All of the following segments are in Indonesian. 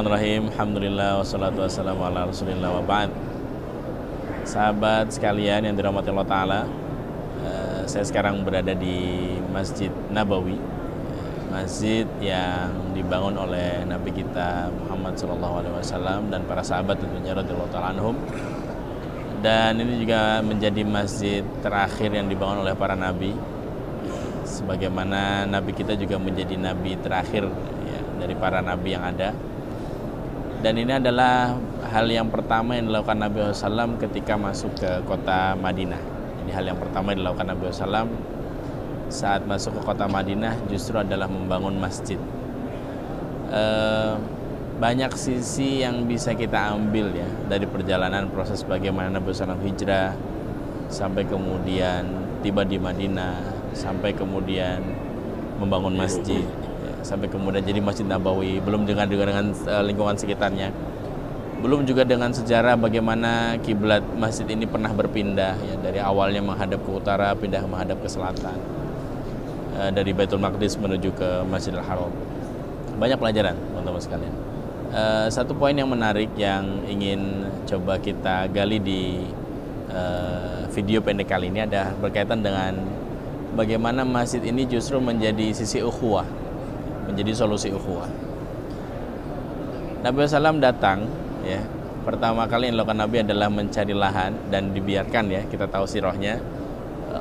Bismillahirrahmanirrahim. Alhamdulillah wassalatu wassalamu ala Rasulillah wa ba'd. Sahabat sekalian yang dirahmati Allah Ta'ala, saya sekarang berada di Masjid Nabawi, masjid yang dibangun oleh Nabi kita Muhammad SAW dan para sahabat tentunya radhiyallahu ta'ala anhum. Dan ini juga menjadi masjid terakhir yang dibangun oleh para nabi, sebagaimana nabi kita juga menjadi nabi terakhir ya, dari para nabi yang ada. Dan ini adalah hal yang pertama yang dilakukan Nabi SAW ketika masuk ke kota Madinah. Jadi hal yang pertama yang dilakukan Nabi SAW saat masuk ke kota Madinah justru adalah membangun masjid. Banyak sisi yang bisa kita ambil ya dari perjalanan proses bagaimana Nabi SAW hijrah sampai kemudian tiba di Madinah, sampai kemudian membangun masjid, sampai kemudian jadi Masjid Nabawi, belum dengan lingkungan sekitarnya, belum juga dengan sejarah bagaimana kiblat masjid ini pernah berpindah ya, dari awalnya menghadap ke utara pindah menghadap ke selatan, dari Baitul Maqdis menuju ke Masjidil Haram. Banyak pelajaran teman-teman sekalian. Satu poin yang menarik yang ingin coba kita gali di video pendek kali ini ada berkaitan dengan bagaimana masjid ini justru menjadi sisi ukhuwah, menjadi solusi ukhuwah. Nabi SAW datang ya, pertama kali yang dilakukan Nabi adalah mencari lahan dan dibiarkan ya, kita tahu sirahnya,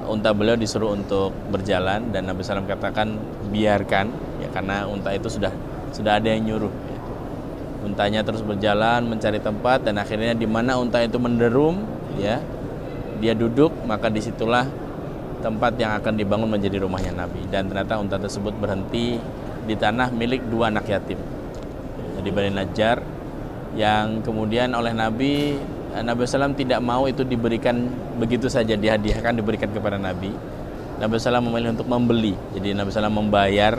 unta beliau disuruh untuk berjalan dan Nabi SAW katakan biarkan ya, karena unta itu sudah ada yang nyuruh ya. Untanya terus berjalan mencari tempat dan akhirnya di mana unta itu menderum ya, dia duduk, maka disitulah tempat yang akan dibangun menjadi rumahnya Nabi. Dan ternyata unta tersebut berhenti di tanah milik dua anak yatim di Bani Najjar, yang kemudian oleh Nabi SAW tidak mau itu diberikan begitu saja, dihadiahkan, diberikan kepada Nabi. Nabi SAW memilih untuk membeli. Jadi Nabi SAW membayar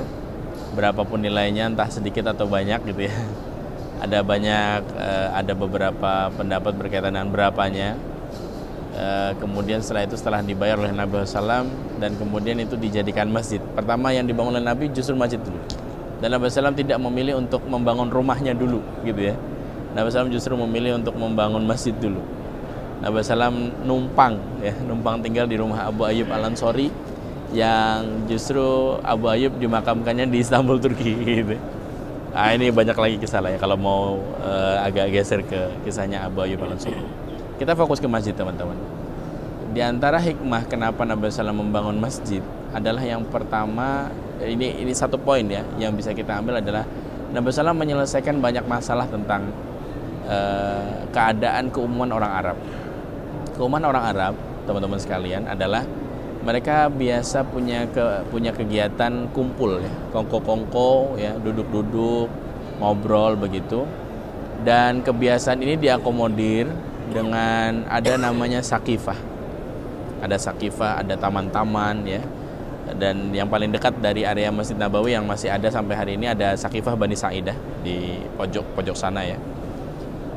berapapun nilainya, entah sedikit atau banyak gitu ya. Ada beberapa pendapat berkaitan dengan berapanya. Kemudian setelah dibayar oleh Nabi SAW dan kemudian itu dijadikan masjid. Pertama yang dibangun oleh Nabi justru masjid dulu. Dan Nabi SAW tidak memilih untuk membangun rumahnya dulu gitu ya. Nabi SAW justru memilih untuk membangun masjid dulu. Nabi SAW numpang tinggal di rumah Abu Ayyub Al-Ansori, yang justru Abu Ayyub dimakamkannya di Istanbul, Turki gitu. Ini banyak lagi kisah lah ya, kalau mau agak geser ke kisahnya Abu Ayyub Al-Ansori. Kita fokus ke masjid teman-teman. Di antara hikmah kenapa Nabi SAW membangun masjid adalah yang pertama, ini satu poin ya yang bisa kita ambil adalah Nabi SAW menyelesaikan banyak masalah tentang keadaan keumuman orang Arab. Keumuman orang Arab teman-teman sekalian adalah mereka biasa punya kegiatan kumpul ya, kongko-kongko ya, duduk-duduk, ngobrol begitu. Dan kebiasaan ini diakomodir dengan ada namanya sakifah. Ada sakifah, ada taman-taman ya. Dan yang paling dekat dari area Masjid Nabawi yang masih ada sampai hari ini ada sakifah Bani Sa'idah di pojok sana ya.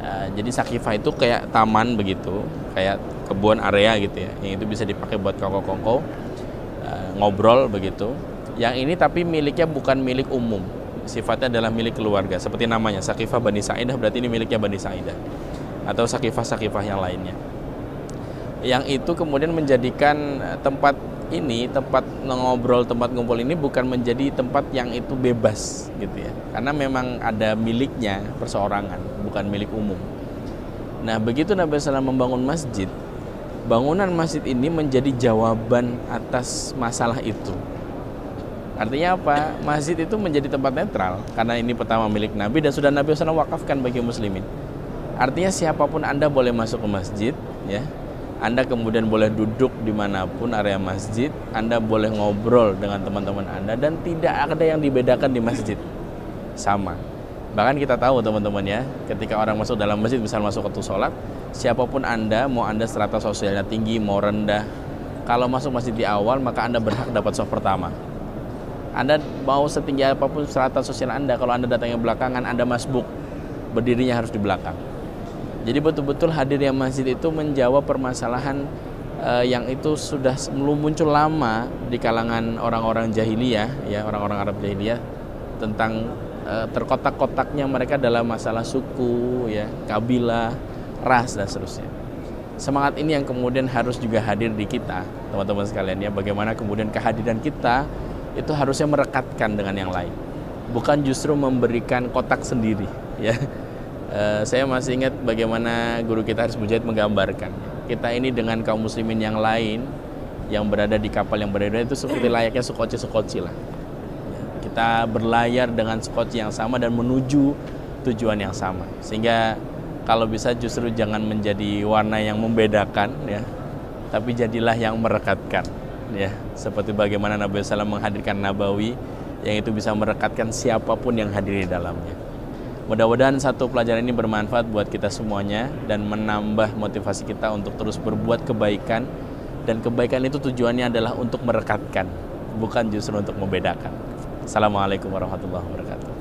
Jadi sakifah itu kayak taman begitu, kayak kebun area gitu ya, yang itu bisa dipakai buat kongko-kongko, ngobrol begitu. Yang ini tapi miliknya bukan milik umum, sifatnya adalah milik keluarga. Seperti namanya, sakifah Bani Sa'idah, berarti ini miliknya Bani Sa'idah atau sakifah-sakifah yang lainnya. Yang itu kemudian menjadikan tempat ngobrol, tempat ngumpul ini bukan menjadi tempat yang itu bebas gitu ya, karena memang ada miliknya perseorangan, bukan milik umum. Nah begitu Nabi SAW membangun masjid, bangunan masjid ini menjadi jawaban atas masalah itu. Artinya apa? Masjid itu menjadi tempat netral karena ini pertama milik Nabi dan sudah Nabi SAW wakafkan bagi muslimin. Artinya siapapun Anda boleh masuk ke masjid ya, Anda kemudian boleh duduk dimanapun area masjid, Anda boleh ngobrol dengan teman-teman Anda, dan tidak ada yang dibedakan di masjid, sama. Bahkan kita tahu teman-teman ya, ketika orang masuk dalam masjid, misal masuk waktu sholat, siapapun Anda, mau Anda strata sosialnya tinggi, mau rendah, kalau masuk masjid di awal, maka Anda berhak dapat saf pertama. Anda mau setinggi apapun strata sosial Anda, kalau Anda datangnya belakangan, Anda masbuk, berdirinya harus di belakang. Jadi betul-betul hadirnya masjid itu menjawab permasalahan yang itu sudah muncul lama di kalangan orang-orang jahiliyah ya, orang-orang Arab jahiliyah, tentang terkotak-kotaknya mereka dalam masalah suku, ya, kabilah, ras dan seterusnya. Semangat ini yang kemudian harus juga hadir di kita, teman-teman sekalian, ya. Bagaimana kemudian kehadiran kita itu harusnya merekatkan dengan yang lain, bukan justru memberikan kotak sendiri, ya. Saya masih ingat bagaimana guru kita Haris Mujahid menggambarkan kita ini dengan kaum muslimin yang lain yang berada di kapal yang berbeda itu seperti layaknya sekoci-sekoci lah. Kita berlayar dengan sekoci yang sama dan menuju tujuan yang sama. Sehingga kalau bisa justru jangan menjadi warna yang membedakan, ya, tapi jadilah yang merekatkan, ya. Seperti bagaimana Nabi SAW menghadirkan Nabawi yang itu bisa merekatkan siapapun yang hadir di dalamnya. Mudah-mudahan satu pelajaran ini bermanfaat buat kita semuanya dan menambah motivasi kita untuk terus berbuat kebaikan, dan kebaikan itu tujuannya adalah untuk merekatkan, bukan justru untuk membedakan. Assalamualaikum warahmatullahi wabarakatuh.